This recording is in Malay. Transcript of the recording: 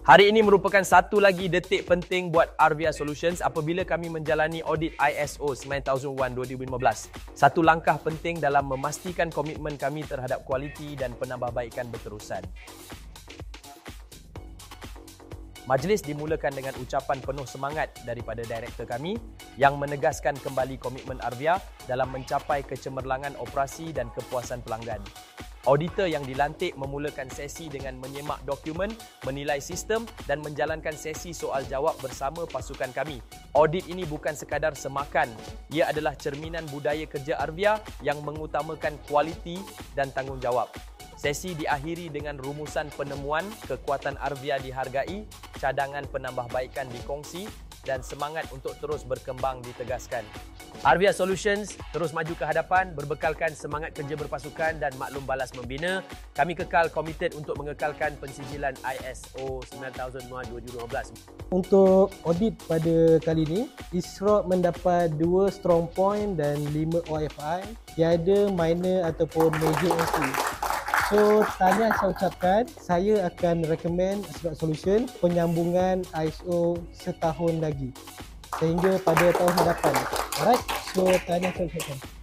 Hari ini merupakan satu lagi detik penting buat Arvia Solutions apabila kami menjalani audit ISO 9001-2015. Satu langkah penting dalam memastikan komitmen kami terhadap kualiti dan penambahbaikan berterusan. Majlis dimulakan dengan ucapan penuh semangat daripada direktor kami yang menegaskan kembali komitmen Arvia dalam mencapai kecemerlangan operasi dan kepuasan pelanggan. Auditor yang dilantik memulakan sesi dengan menyemak dokumen, menilai sistem dan menjalankan sesi soal jawab bersama pasukan kami. Audit ini bukan sekadar semakan, ia adalah cerminan budaya kerja Arvia yang mengutamakan kualiti dan tanggungjawab. Sesi diakhiri dengan rumusan penemuan, kekuatan Arvia dihargai, cadangan penambahbaikan dikongsi dan semangat untuk terus berkembang ditegaskan. Arvia Solutions terus maju ke hadapan berbekalkan semangat kerja berpasukan dan maklum balas membina. Kami kekal komited untuk mengekalkan pensijilan ISO 9001-2015. Untuk audit pada kali ini, ISROC mendapat 2 strong point dan 5 OFI. Tiada minor ataupun major entry. So, tanya saya ucapkan, saya akan recommend ISROC Solution penyambungan ISO setahun lagi sehingga pada tahun hadapan. Alright, so tanya saya ucapkan.